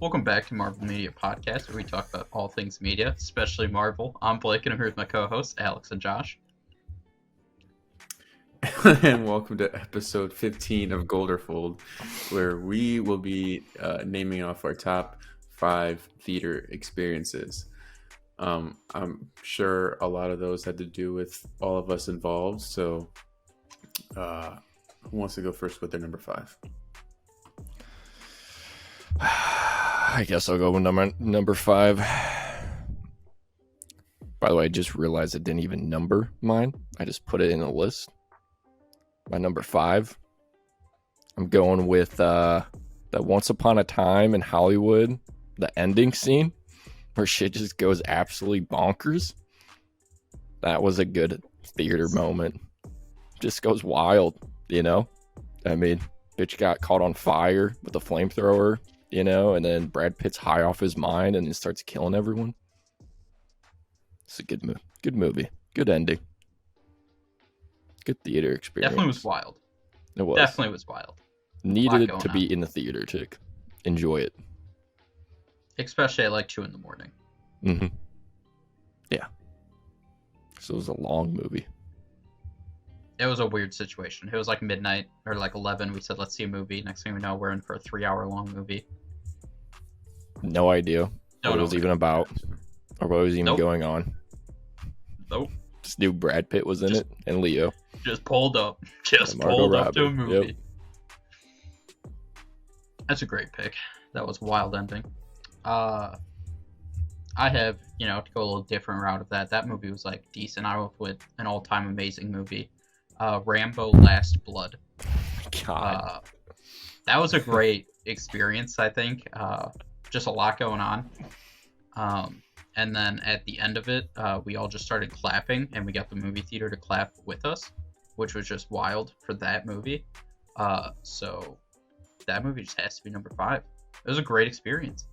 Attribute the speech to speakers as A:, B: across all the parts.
A: Welcome back to Marvel Media Podcast, where we talk about all things media, especially Marvel. I'm Blake, and I'm here with my co-hosts, Alex and Josh.
B: And welcome to episode 15 of Golderfold, where we will be naming off our top 5 theater experiences. I'm sure a lot of those had to do with all of us involved, so who wants to go first with their number 5?
C: I guess I'll go with number 5. By the way, I just realized I didn't even number mine. I just put it in a list. My number 5, I'm going with the Once Upon a Time in Hollywood, the ending scene where shit just goes absolutely bonkers. That was a good theater moment. Just goes wild, you know? I mean, bitch got caught on fire with a flamethrower, you know, and then Brad Pitt's high off his mind and he starts killing everyone. It's a good movie. Good ending. Good theater experience.
A: Definitely was wild.
C: It was.
A: Definitely was wild.
C: Needed it to be in the theater to enjoy it.
A: Especially at like 2 in the morning.
C: Mm-hmm. Yeah. So it was a long movie.
A: It was a weird situation. It was like midnight or like 11. We said, let's see a movie. Next thing we know, we're in for a 3-hour-long movie.
C: No idea what it was even about or what was even going on.
A: Nope.
C: Just knew Brad Pitt was in it and Leo.
A: Just pulled up. Just pulled up to a movie. Yep. That's a great pick. That was a wild ending. I have, to go a little different route of that. That movie was like decent. I went with an all-time amazing movie. Rambo Last Blood.
C: God.
A: That was a great experience, I think. Just a lot going on. And then at the end of it, we all just started clapping, and we got the movie theater to clap with us, which was just wild for that movie. So that movie just has to be number 5. It was a great experience.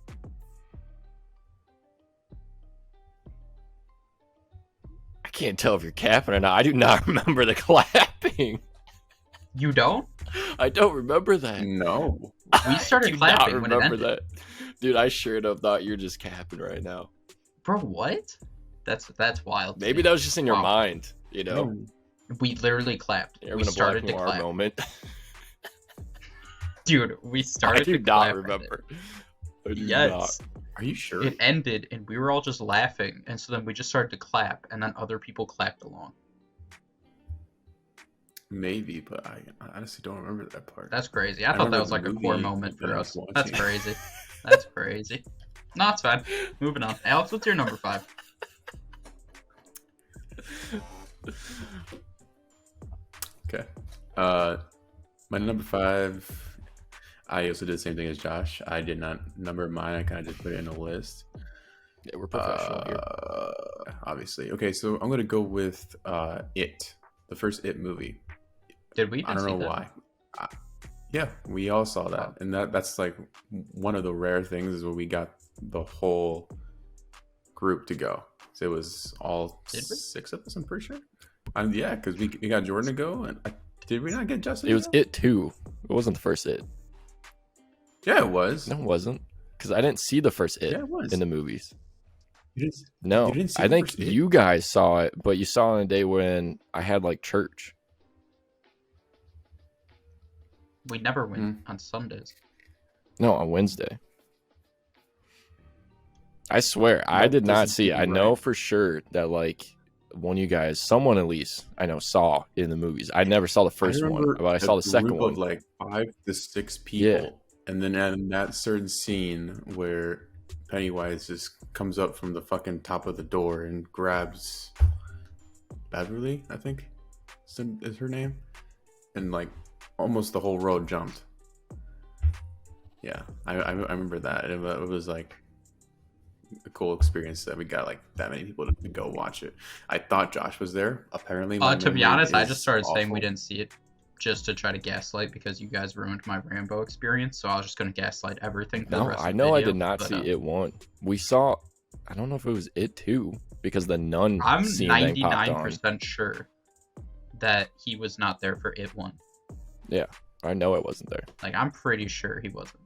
C: I can't tell if you're capping or not. I do not remember the clapping.
A: You don't?
C: I don't remember that.
B: No.
A: We started clapping when it ended.
C: That. Dude, I sure enough thought you're just capping right now.
A: Bro, what? That's wild.
C: Maybe that was just in your mind, you know?
A: No. We literally clapped. We started to clap.
C: Moment.
A: Dude, we started to clap. I do not remember. Yes.
B: Are you sure?
A: It ended, and we were all just laughing, and so then we just started to clap, and then other people clapped along.
B: Maybe, but I honestly don't remember that part.
A: That's crazy. I thought that was like a core moment for us. That's crazy. That's crazy. No, it's fine. Moving on. Alex, what's your number 5?
B: Okay. My number 5, I also did the same thing as Josh. I did not number mine. I kind of just put it in a list.
C: Yeah, we're professional here.
B: Obviously. Okay, so I'm going to go with It. The first It movie.
A: Did we?
B: I don't know why. Yeah, we all saw that. And that's like one of the rare things is where we got the whole group to go. So it was all 6 of us, I'm pretty sure. Yeah, because we got Jordan to go. And did we not get Justin?
C: It was It 2. It wasn't the first It.
B: Yeah, it was.
C: No, it wasn't. Because I didn't see the first It in the movies. No, I think you guys saw it, but you saw it on a day when I had like church.
A: We never went on Sundays.
C: No, on Wednesday. I swear, I did not see it. I know for sure that like one of you guys, someone at least, I know saw in the movies. I never saw the first one, but I saw the second one.
B: Of like 5 to 6 people. Yeah. And then in that certain scene where Pennywise just comes up from the fucking top of the door and grabs Beverly, I think is her name, and like almost the whole road jumped. Yeah, I remember that. It was like a cool experience that we got like that many people to go watch it. I thought Josh was there. Apparently,
A: to be honest, I just started saying we didn't see it just to try to gaslight because you guys ruined my Rambo experience. So I was just going to gaslight everything. For the rest of the video,
C: I did not see It 1. We saw. I don't know if it was It 2 because the nun.
A: I'm 99% sure that he was not there for It 1.
C: Yeah, I know it wasn't there.
A: Like, I'm pretty sure he wasn't.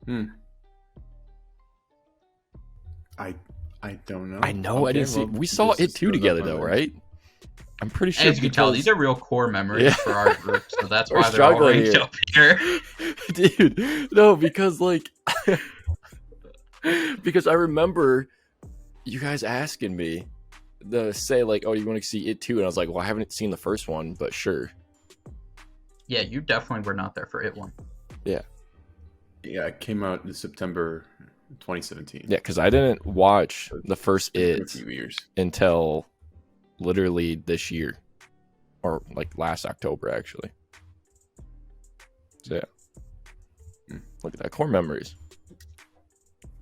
B: Hmm. I don't know.
C: I know. I
B: Okay,
C: didn't see.
B: well,
C: We saw
B: this
C: it
B: is
C: too
B: still
C: together
B: up my
C: though,
B: list.
C: right? I'm pretty sure.
A: As you can tell, these are real core memories
C: Yeah.
A: for our group, so that's
C: We're
A: why they're all
C: struggling
A: ranked
C: here.
A: up here.
C: Dude, no, because like, because I remember you guys asking me to say like, "Oh, you want to see it too?" And I was like, "Well, I haven't seen the first one, but sure."
A: Yeah, you definitely were not there for it one.
B: Yeah, it came out in September 2017.
C: Yeah, because I didn't watch the first
B: It's been a
C: It
B: few years.
C: until literally this year, or like last October, actually. So yeah, look at that, core memories.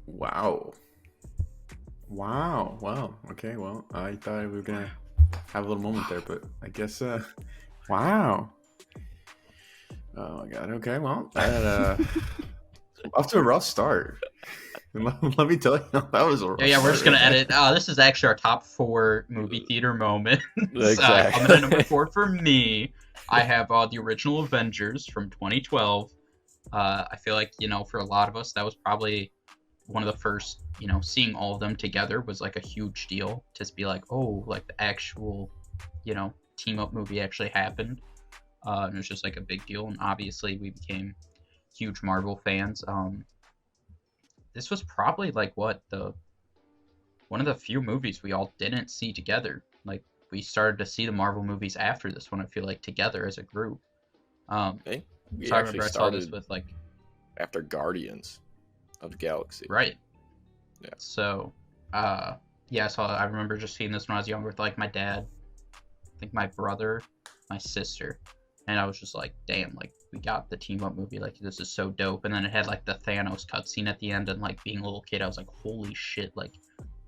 B: Wow. Okay, well, I thought we were gonna have a little moment there, but I guess wow. Oh my god. Okay, well, that off to a rough start. Let me tell you, that was a rough
A: Yeah, we're just
B: start
A: gonna
B: right
A: edit. This is actually our top 4 movie theater moments.
C: Exactly.
A: Coming in number 4 for me, I have the original Avengers from 2012. I feel like for a lot of us, that was probably one of the first. Seeing all of them together was like a huge deal. To be like, oh, like the actual, team up movie actually happened. And it was just like a big deal. And obviously, we became huge Marvel fans. This was probably like one of the few movies we all didn't see together. Like we started to see the Marvel movies after this one. I feel like together as a group.
C: Hey, we
A: So I
C: actually
A: remember I saw this
C: started
A: with like
C: after Guardians of the Galaxy.
A: right.
C: Yeah.
A: So, yeah. So I remember just seeing this when I was younger with like my dad, I think my brother, my sister, and I was just like, damn, like we got the team up movie. Like this is so dope. And then it had like the Thanos cutscene at the end, and like being a little kid, I was like, holy shit, like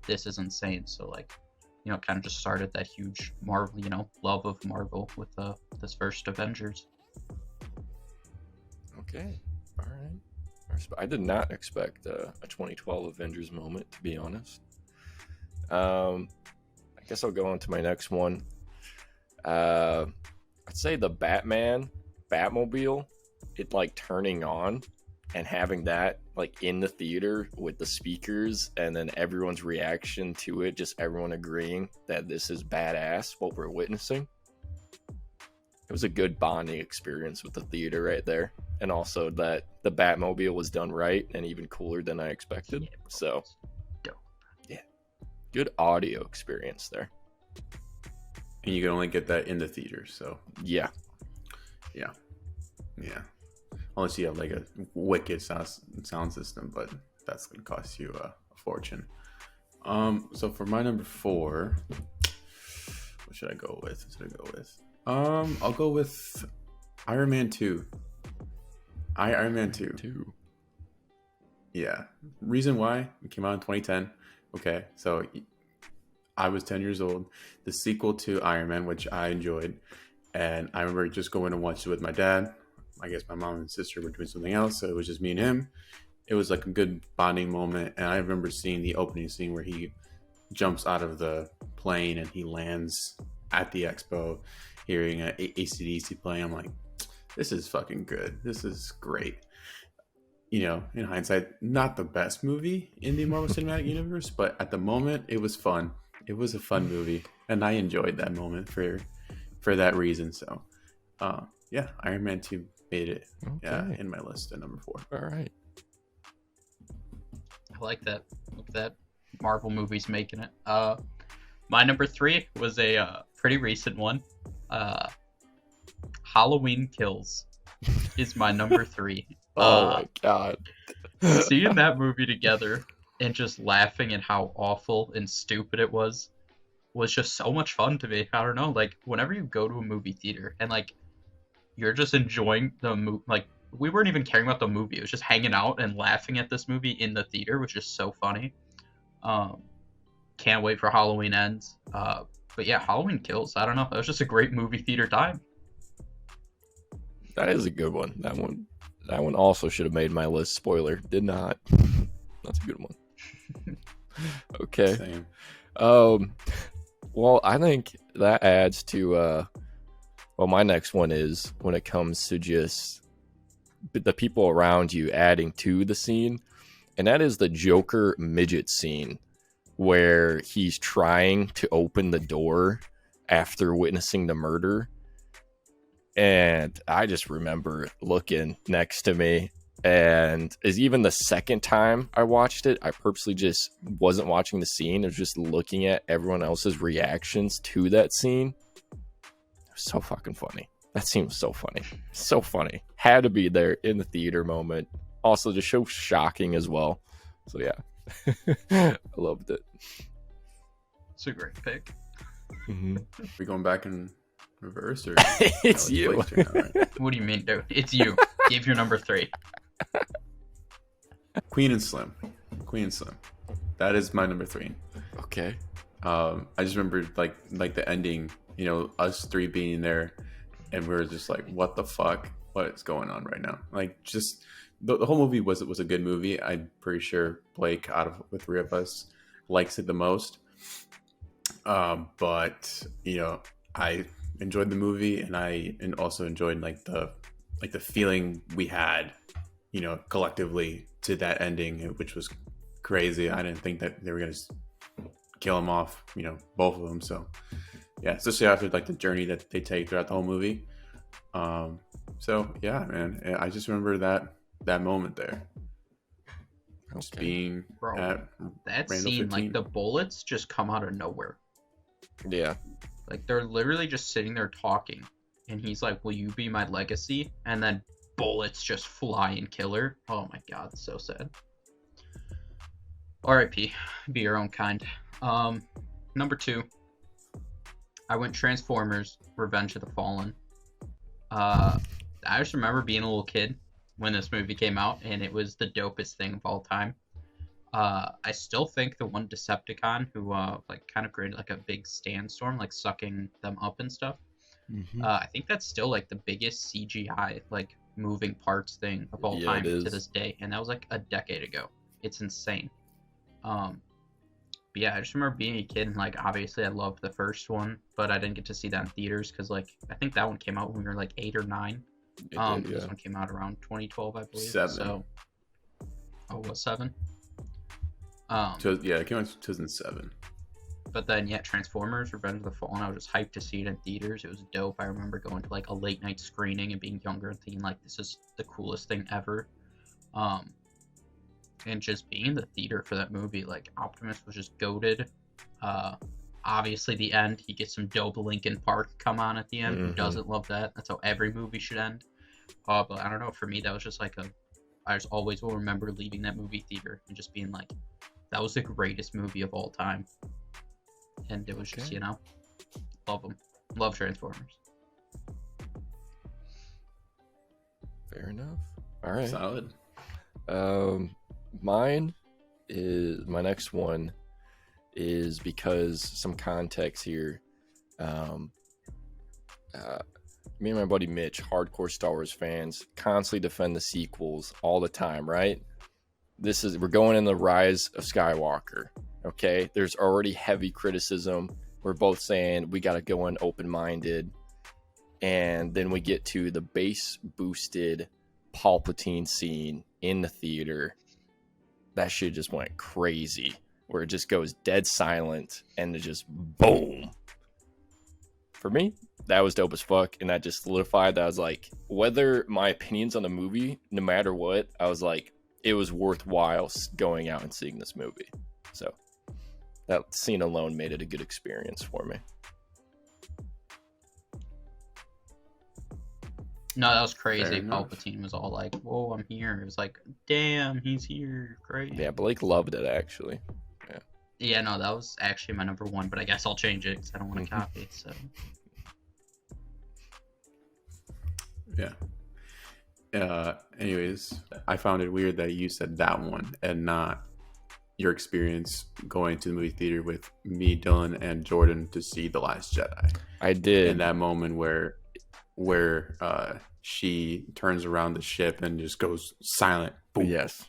A: this is insane. So like, kind of just started that huge Marvel, love of Marvel with this first Avengers.
C: Okay, all right. I did not expect a 2012 Avengers moment, to be honest. I guess I'll go on to my next one. I'd say the Batmobile, it like turning on and having that like in the theater with the speakers and then everyone's reaction to it, just everyone agreeing that this is badass, what we're witnessing. It was a good bonding experience with the theater right there. And also that the Batmobile was done right and even cooler than I expected. So, yeah, good audio experience there.
B: And you can only get that in the theater, so
C: yeah.
B: Unless you have like a wicked sound system, but that's gonna cost you a fortune. So for my number 4, what should I go with? I'll go with Iron Man 2. Iron Man 2. Yeah. Reason why it came out in 2010. Okay, so I was 10 years old. The sequel to Iron Man, which I enjoyed, and I remember just going to watch it with my dad. I guess my mom and sister were doing something else, so it was just me and him. It was like a good bonding moment, and I remember seeing the opening scene where he jumps out of the plane and he lands at the expo, hearing AC/DC playing. I'm like, this is fucking good. This is great. In hindsight, not the best movie in the Marvel Cinematic Universe, but at the moment, it was fun. It was a fun movie, and I enjoyed that moment for that reason. So, yeah, Iron Man 2 made it in my list at number 4.
C: All right.
A: I like that. Look at that. Marvel movies making it. My number 3 was a pretty recent one. Halloween Kills is my number 3.
C: Oh my god.
A: Seeing that movie together and just laughing at how awful and stupid it was just so much fun to me. I don't know, like whenever you go to a movie theater and like you're just enjoying the movie, like we weren't even caring about the movie. It was just hanging out and laughing at this movie in the theater, which is so funny. Can't wait for Halloween Ends. But yeah, Halloween Kills. I don't know. That was just a great movie theater time.
C: That is a good one. That one also should have made my list. Spoiler, did not. That's a good one. Okay.
B: Same.
C: Well, I think that adds to my next one is when it comes to just the people around you adding to the scene, and that is the Joker midget scene where he's trying to open the door after witnessing the murder. And I just remember looking next to me, and is even the second time I watched it, I purposely just wasn't watching the scene. I was just looking at everyone else's reactions to that scene. It was so fucking funny. That scene was so funny. So funny. Had to be there in the theater moment. Also, just so shocking as well. So yeah, I loved it.
A: It's a great pick.
C: Mm-hmm.
B: We going back in reverse or
C: It's you.
A: What do you mean, dude? It's you. Give your number 3.
B: Queen and Slim. Queen and Slim. That is my number 3.
C: Okay.
B: I just remember like the ending, you know, us 3 being there, and we were just like, what the fuck? What is going on right now? Like, just the whole movie was a good movie. I'm pretty sure Blake, out of the 3 of us, likes it the most. But you know, I enjoyed the movie, and also enjoyed like the feeling we had, you know, collectively to that ending, which was crazy. I didn't think that they were gonna kill him off, you know, both of them. So yeah, especially after like the journey that they take throughout the whole movie. So yeah, man, I just remember that moment there. Just being
A: Bro,
B: at
A: that
B: Randall
A: scene,
B: 15.
A: like the bullets just come out of nowhere.
C: Yeah.
A: Like they're literally just sitting there talking, and he's like, "Will you be my legacy?" And then bullets just fly and kill her. Oh my god, so sad. R.I.P. Be your own kind. Number 2, I went Transformers: Revenge of the Fallen. I just remember being a little kid when this movie came out, and it was the dopest thing of all time. I still think the one Decepticon who like kind of created like a big sandstorm, like sucking them up and stuff.
C: Mm-hmm.
A: I think that's still like the biggest CGI like moving parts thing of all time to this day, and that was like a decade ago. It's insane. But yeah, I just remember being a kid, and like obviously I loved the first one, but I didn't get to see that in theaters because like I think that one came out when we were like 8 or 9. This one came out around 2012, I believe.
B: 7.
A: So, it was 7.
B: Yeah, it came out in 2007.
A: But then, yeah, Transformers: Revenge of the Fallen, I was just hyped to see it in theaters. It was dope. I remember going to like a late night screening and being younger and thinking like, this is the coolest thing ever. And just being in the theater for that movie, like Optimus was just goated. Obviously the end, he gets some dope Linkin Park come on at the end. Who doesn't love that? That's how every movie should end. But I don't know, for me that was just like I just always will remember leaving that movie theater and just being like, that was the greatest movie of all time. And it was just, you know, love them. Love Transformers.
C: Fair enough. All right.
B: Solid.
C: Mine is, my next one is because some context here. Me and my buddy Mitch, hardcore Star Wars fans, constantly defend the sequels all the time, right? We're going in the Rise of Skywalker. Okay, there's already heavy criticism. We're both saying we got to go in open-minded, and then we get to the bass boosted Palpatine scene in the theater. That shit just went crazy, where it just goes dead silent and it just boom. For me, that was dope as fuck, and that just solidified that I was like, whether my opinions on the movie, no matter what, I was like, it was worthwhile going out and seeing this movie. So that scene alone made it a good experience for me.
A: No, that was crazy. Palpatine was all like, whoa, I'm here. It was like, damn, he's here. Great.
C: Yeah, Blake loved it, actually.
A: Yeah, no, that was actually my number 1, but I guess I'll change it because I don't want to copy it, so.
B: Yeah. Anyways, I found it weird that you said that one and not your experience going to the movie theater with me, Dylan, and Jordan to see The Last Jedi.
C: I did.
B: In that moment where she turns around the ship and just goes silent. Boom.
C: Yes.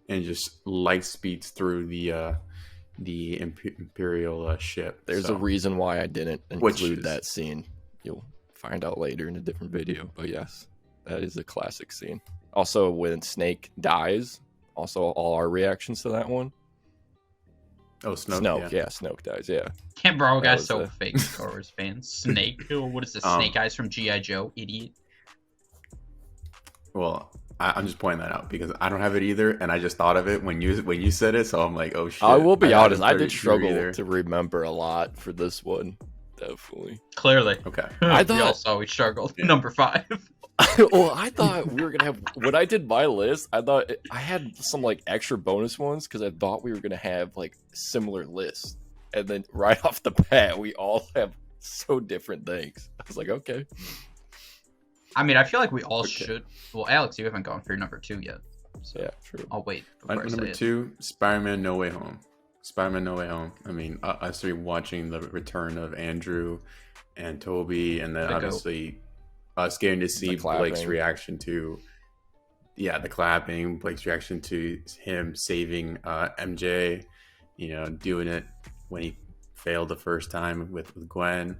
B: And just light speeds through the Imperial ship.
C: There's a reason why I didn't include that scene. You'll find out later in a different video. But yes, That is a classic scene. Also, when Snake dies, also all our reactions to that one.
B: Oh, Snoke.
C: Yeah, Snoke dies. Yeah.
A: Can't bro,
C: That
A: guys,
C: was
A: so
C: a-
A: fake Star Wars fans. Snake. What is this? Snake Eyes from G.I. Joe, idiot.
B: Well, I'm just pointing that out because I don't have it either, and I just thought of it when you said it, so I'm like, oh shit.
C: I will be honest, I
B: haven't
C: did
B: through
C: struggle
B: either.
C: to remember a lot for this one. Definitely.
A: Clearly.
B: Okay.
C: I
A: We all
C: thought-
A: saw we struggled.
B: Yeah.
A: Number 5.
C: Well, I thought we were gonna have. When I did my list, I thought I had some like extra bonus ones because I thought we were gonna have like similar lists, and then right off the bat, we all have so different things. I was like, okay,
A: I mean, I feel like we all
B: Okay.
A: should. Well, Alex, you haven't gone for your number 2 yet. So
C: yeah, true.
A: I'll wait
B: My
A: before I say
B: number
A: it.
B: 2, Spider-Man: No Way Home. Spider-Man: No Way Home. I mean, I started watching the return of Andrew and Toby, and then
A: The goat.
B: obviously us getting to see
C: clapping.
B: Blake's reaction to, the clapping, Blake's reaction to him saving MJ, doing it when he failed the first time with Gwen.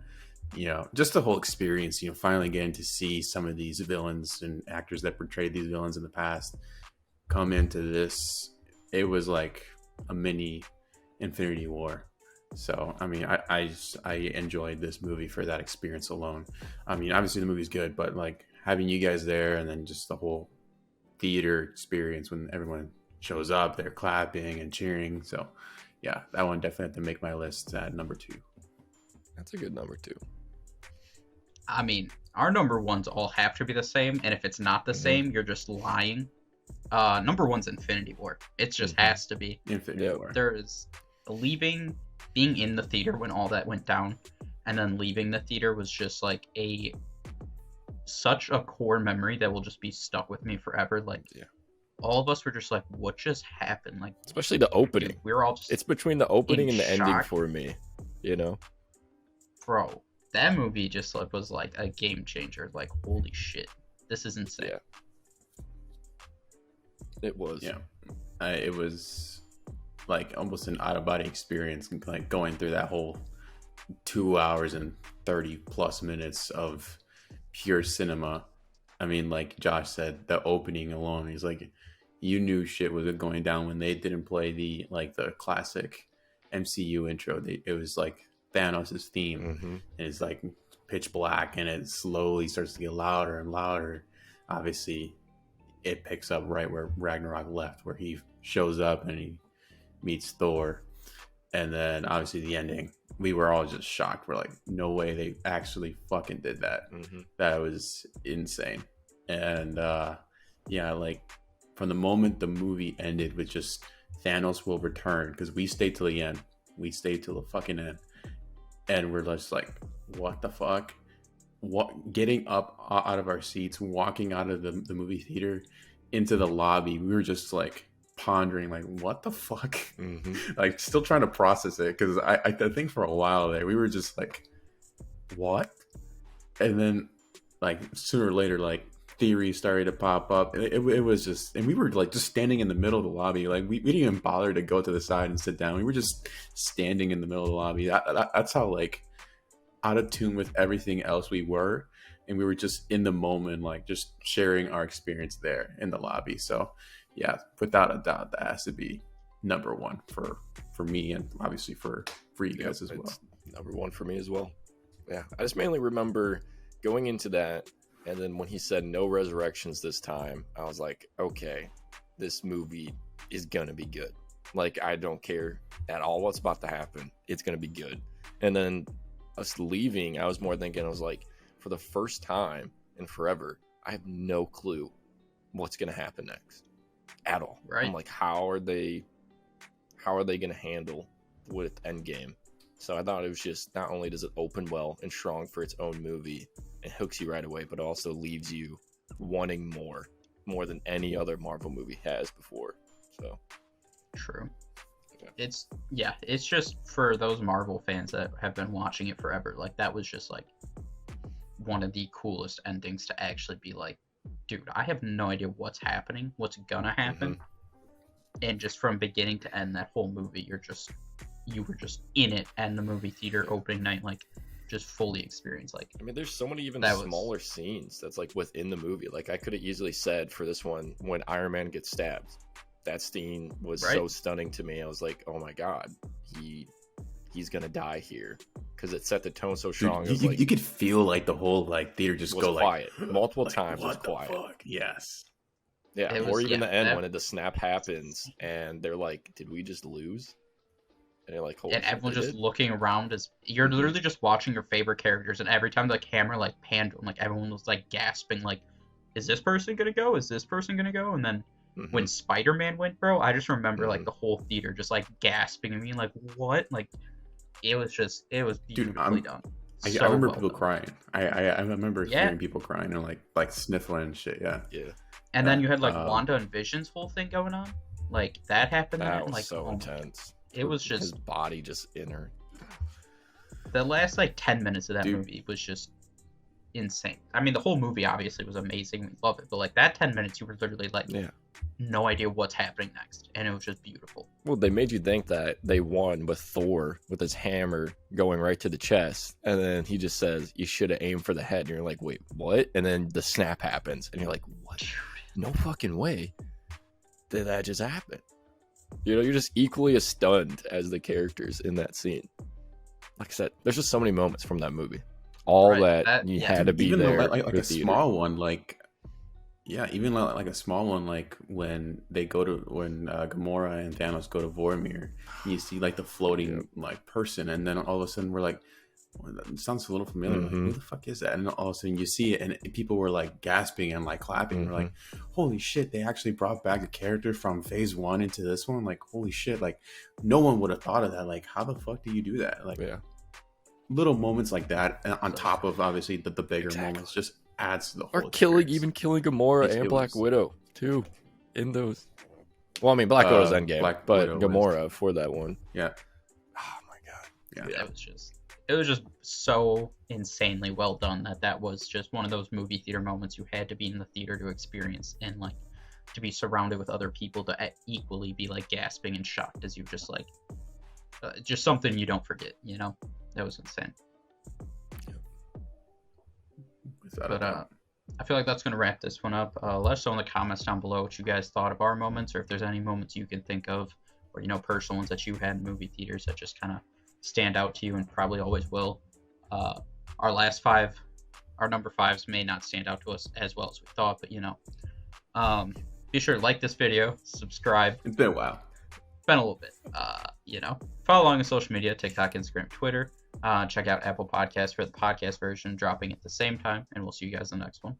B: Just the whole experience, finally getting to see some of these villains and actors that portrayed these villains in the past come into this. It was like a mini Infinity War. So, I mean, I enjoyed this movie for that experience alone. I mean, obviously the movie's good, but like having you guys there and then just the whole theater experience when everyone shows up, they're clapping and cheering. So, yeah, that one definitely had to make my list at number 2.
C: That's a good number 2.
A: I mean, our number 1s all have to be the same, and if it's not the
C: Mhm.
A: same, you're just lying. Number 1's Infinity War. It just
C: Mhm.
A: has to be.
B: Infinity
C: Yeah,
B: War.
A: There is being in the theater when all that went down, and then leaving the theater was just like such a core memory that will just be stuck with me forever. Like,
C: Yeah.
A: all of us were just like, what just happened? Like,
C: Especially the opening.
A: we were all just
C: It's between the opening
A: in
C: and the ending
A: shock.
C: for me. You know.
A: Bro, that movie just like was like a game changer. Like, holy shit, this is insane.
C: Yeah. It was.
B: Yeah. It was like almost an out-of-body experience, like going through that whole 2 hours and 30 plus minutes of pure cinema. I mean, like Josh said, the opening alone, he's like, you knew shit was going down when they didn't play the classic MCU intro. It was like Thanos' theme,
C: Mm-hmm.
B: and it's like pitch black, and it slowly starts to get louder and louder. Obviously, it picks up right where Ragnarok left, where he shows up and he meets Thor, and then obviously the ending. We were all just shocked. We're like, no way they actually fucking did that.
C: Mm-hmm.
B: That was insane. And like from the moment the movie ended with just Thanos will return, because we stayed till the end. We stayed till the fucking end, and we're just like, what the fuck? What? Getting up out of our seats, walking out of the movie theater into the lobby, we were just like pondering, like, what the fuck?
C: Mm-hmm.
B: Like, still trying to process it, because I think for a while there we were just like, what? And then like sooner or later, like theories started to pop up. It was just, and we were like just standing in the middle of the lobby. Like we didn't even bother to go to the side and sit down. We were just standing in the middle of the lobby. That's how like out of tune with everything else we were, and we were just in the moment, like just sharing our experience there in the lobby. So yeah, without a doubt, that has to be number 1 for me, and obviously for you guys as well.
C: It's number 1 for me as well. Yeah, I just mainly remember going into that, and then when he said no resurrections this time, I was like, okay, this movie is gonna be good. Like, I don't care at all what's about to happen. It's gonna be good. And then us leaving, I was more thinking, I was like, for the first time in forever, I have no clue what's gonna happen next at all.
A: Right.
C: I'm like, how are they gonna handle with Endgame? So I thought it was just, not only does it open well and strong for its own movie and hooks you right away, but it also leaves you wanting more than any other Marvel movie has before. So
A: True.
C: Yeah.
A: It's just for those Marvel fans that have been watching it forever. Like, that was just like one of the coolest endings to actually be like, dude, I have no idea what's happening, what's gonna happen. And just from beginning to end, that whole movie, you were just in it, and the movie theater opening night, like, just fully experience. Like,
C: I mean, there's so many even
A: That was-
C: smaller scenes that's like within the movie. Like, I could have easily said for this one, when Iron Man gets stabbed, that scene was
A: Right.
C: so stunning to me. I was like, oh my god, he's gonna die here, because it set the tone so strong.
B: Dude,
C: It was
B: you,
C: like,
B: you could feel like the whole like theater just
C: was
B: go
C: quiet
B: like
C: multiple
B: like,
C: times. It was
B: what the
C: quiet.
B: fuck? Yes.
C: Yeah,
A: It
C: or
A: was-
C: even
A: yeah,
C: the end
A: that-
C: when the snap happens and they're like, did we just lose? And you're like, holy
A: and
C: shit,
A: everyone's
C: they
A: just
C: did?
A: looking around as you're
C: Mhm.
A: literally just watching your favorite characters, and every time the camera like panned, like everyone was like gasping, like, "Is this person gonna go? Is this person gonna go?" And then
C: Mhm.
A: when Spider-Man went, bro, I just remember like
C: Mhm.
A: the whole theater just like gasping and being like, "What?" Like, it was beautifully done.
B: I
A: So
B: remember
A: well
B: people
A: done.
B: crying. I remember
A: Yeah.
B: hearing people crying and like sniffling and shit. Yeah.
C: Yeah,
A: And then you had like
B: Um,
A: Wanda and Vision's whole thing going on, like that happened.
C: that
A: then,
C: was
A: like,
C: so
A: oh my-
C: intense.
A: It was
C: His
A: just
C: body just in her.
A: the last like 10 minutes of that
B: Dude.
A: movie was just insane. I mean, the whole movie obviously was amazing. We love it, but like that 10 minutes, you were literally like,
C: Yeah.
A: no idea what's happening next, and it was just beautiful.
C: Well, they made you think that they won with Thor with his hammer going right to the chest, and then he just says, "You should have aimed for the head." And you're like, "Wait, what?" And then the snap happens, and you're like, "What? No fucking way did that just happen?" You know, you're just equally as stunned as the characters in that scene. Like I said, there's just so many moments from that movie. All
A: Right,
C: that you
A: yeah.
C: had to be
B: Even
C: there.
B: like
C: for
B: a
C: theater.
B: small one, like even like a small one, like when Gamora and Thanos go to Vormir, you see like the floating like person, and then all of a sudden we're like, well, that sounds a little familiar. Like,
C: Mhm.
B: who the fuck is that? And all of a sudden you see it, and people were like gasping and like clapping. We're like, holy shit! They actually brought back a character from Phase 1 into this one. Like, holy shit! Like, no one would have thought of that. Like, how the fuck do you do that? Like,
C: Yeah.
B: little moments like that, on top of obviously the bigger
C: Exactly.
B: moments, just adds to the whole.
C: Or
B: experience.
C: killing Gamora
B: It
C: and Black
B: was-
C: Widow too in those. Well, I mean, Black Widow's Endgame,
B: Black
C: but
B: Widow
C: Gamora for that one.
B: Yeah.
C: Oh my god.
B: Yeah.
A: It was just so insanely well done that was just one of those movie theater moments you had to be in the theater to experience, and like to be surrounded with other people to equally be like gasping and shocked as you just like just something you don't forget, you know. That was insane.
B: Without a
A: But
B: doubt.
A: I feel like that's going to wrap this one up. Let us know in the comments down below what you guys thought of our moments, or if there's any moments you can think of, or personal ones that you had in movie theaters that just kind of stand out to you and probably always will. Our last five, our number fives may not stand out to us as well as we thought, but be sure to like this video, subscribe.
B: It's been a while.
A: Been a little bit. Follow along on social media, TikTok, Instagram, Twitter. Check out Apple Podcasts for the podcast version dropping at the same time, and we'll see you guys in the next one.